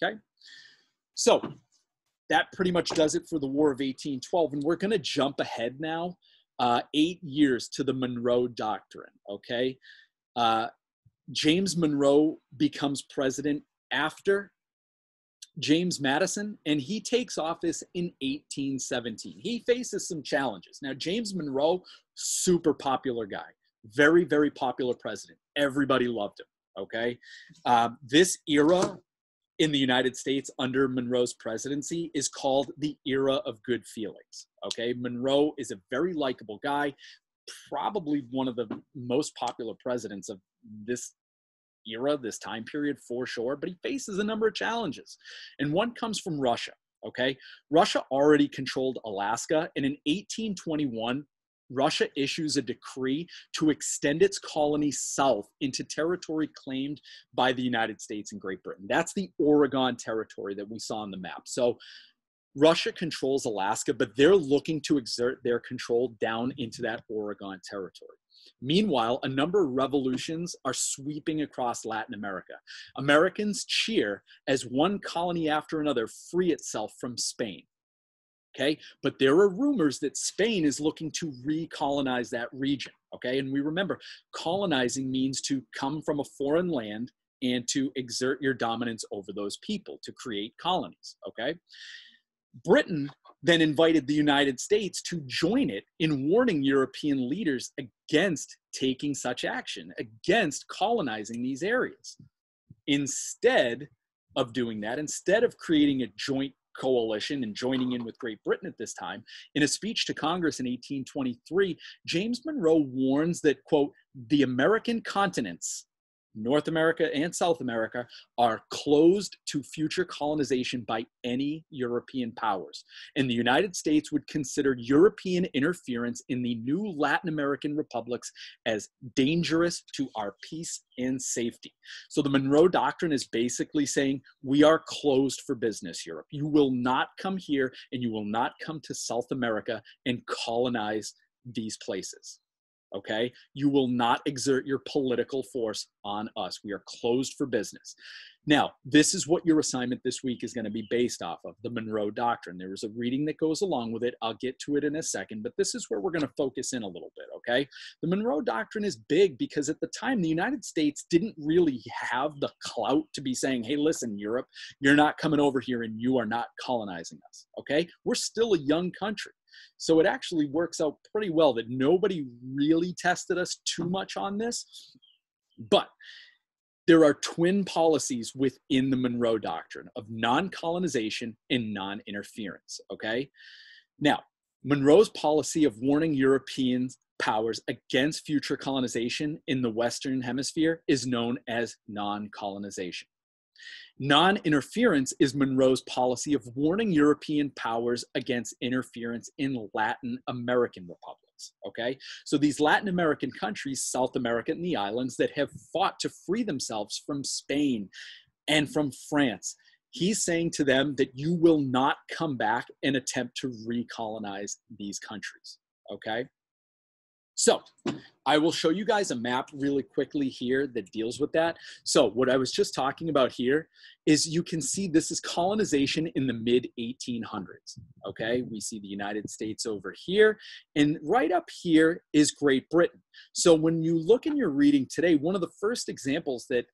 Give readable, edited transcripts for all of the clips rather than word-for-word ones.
okay? So that pretty much does it for the War of 1812, and we're going to jump ahead now 8 years to the Monroe Doctrine, okay? James Monroe becomes president after James Madison, and he takes office in 1817. He faces some challenges. Now, James Monroe, super popular guy, very, very popular president. Everybody loved him, okay? This era in the United States under Monroe's presidency is called the era of good feelings, okay? Monroe is a very likable guy, probably one of the most popular presidents of this era, this time period for sure, but he faces a number of challenges. And one comes from Russia, okay? Russia already controlled Alaska, and in 1821, Russia issues a decree to extend its colonies south into territory claimed by the United States and Great Britain. That's the Oregon territory that we saw on the map. So Russia controls Alaska, but they're looking to exert their control down into that Oregon territory. Meanwhile, a number of revolutions are sweeping across Latin America. Americans cheer as one colony after another free itself from Spain. Okay, but there are rumors that Spain is looking to recolonize that region. Okay, and we remember colonizing means to come from a foreign land and to exert your dominance over those people to create colonies. Okay, Britain then invited the United States to join it in warning European leaders against taking such action, against colonizing these areas. Instead of doing that, instead of creating a joint coalition and joining in with Great Britain at this time, in a speech to Congress in 1823, James Monroe warns that, quote, the American continents, North America and South America, are closed to future colonization by any European powers. And the United States would consider European interference in the new Latin American republics as dangerous to our peace and safety. So the Monroe Doctrine is basically saying, we are closed for business, Europe. You will not come here, and you will not come to South America and colonize these places. Okay, you will not exert your political force on us. We are closed for business. Now, this is what your assignment this week is going to be based off of, the Monroe Doctrine. There is a reading that goes along with it. I'll get to it in a second, but this is where we're going to focus in a little bit, okay? The Monroe Doctrine is big because at the time, the United States didn't really have the clout to be saying, hey, listen, Europe, you're not coming over here and you are not colonizing us, okay? We're still a young country. So it actually works out pretty well that nobody really tested us too much on this. But there are twin policies within the Monroe Doctrine of non-colonization and non-interference, okay? Now, Monroe's policy of warning European powers against future colonization in the Western Hemisphere is known as non-colonization. Non-interference is Monroe's policy of warning European powers against interference in Latin American republics, okay? So these Latin American countries, South America and the islands that have fought to free themselves from Spain and from France, he's saying to them that you will not come back and attempt to recolonize these countries, okay? So I will show you guys a map really quickly here that deals with that. So what I was just talking about here is you can see this is colonization in the mid-1800s, okay? We see the United States over here, and right up here is Great Britain. So when you look in your reading today, one of the first examples that,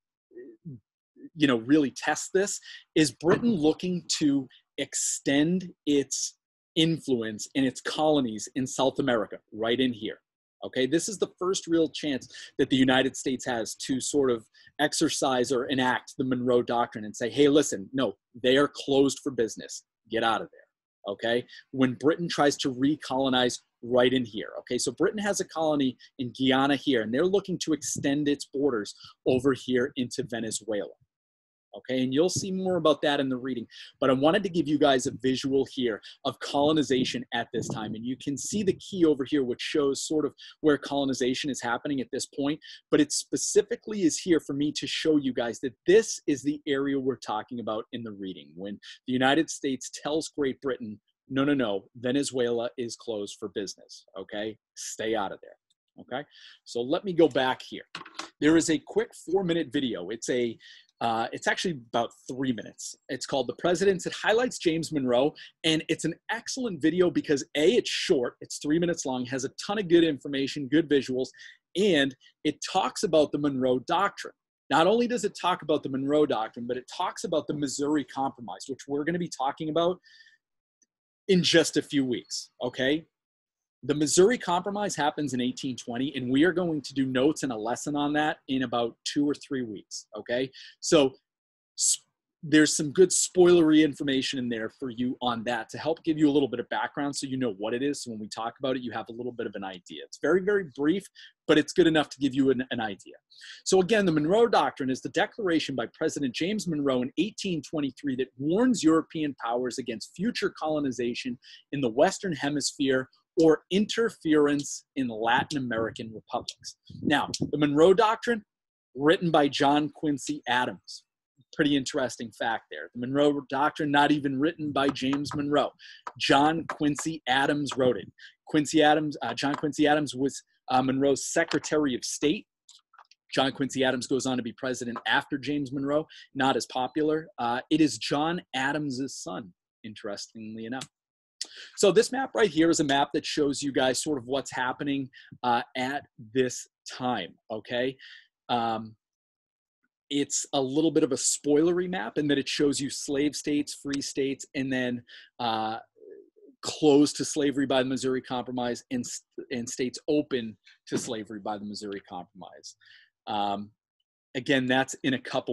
you know, really tests this is Britain looking to extend its influence and its colonies in South America, right in here. Okay, this is the first real chance that the United States has to sort of exercise or enact the Monroe Doctrine and say, hey, listen, no, they are closed for business. Get out of there, okay? When Britain tries to recolonize right in here, okay? So Britain has a colony in Guyana here, and they're looking to extend its borders over here into Venezuela. Okay, and you'll see more about that in the reading, but I wanted to give you guys a visual here of colonization at this time, and you can see the key over here, which shows sort of where colonization is happening at this point, but it specifically is here for me to show you guys that this is the area we're talking about in the reading, when the United States tells Great Britain, no, no, no, Venezuela is closed for business, okay? Stay out of there, okay? So let me go back here. There is a quick 4-minute video. It's a It's actually about 3 minutes. It's called The Presidents. It highlights James Monroe, and it's an excellent video because A, it's short, it's 3 minutes long, has a ton of good information, good visuals, and it talks about the Monroe Doctrine. Not only does it talk about the Monroe Doctrine, but it talks about the Missouri Compromise, which we're going to be talking about in just a few weeks, okay? The Missouri Compromise happens in 1820, and we are going to do notes and a lesson on that in about 2 or 3 weeks, okay? So there's some good spoilery information in there for you on that to help give you a little bit of background so you know what it is. So when we talk about it, you have a little bit of an idea. It's very, very brief, but it's good enough to give you an idea. So again, the Monroe Doctrine is the declaration by President James Monroe in 1823 that warns European powers against future colonization in the Western Hemisphere or interference in Latin American republics. Now, the Monroe Doctrine, written by John Quincy Adams. Pretty interesting fact there. The Monroe Doctrine, not even written by James Monroe. John Quincy Adams wrote it. John Quincy Adams was Monroe's Secretary of State. John Quincy Adams goes on to be president after James Monroe, not as popular. It is John Adams's son, interestingly enough. So this map right here is a map that shows you guys sort of what's happening at this time, okay? It's a little bit of a spoilery map in that it shows you slave states, free states, and then closed to slavery by the Missouri Compromise and states open to slavery by the Missouri Compromise. Again, that's in a couple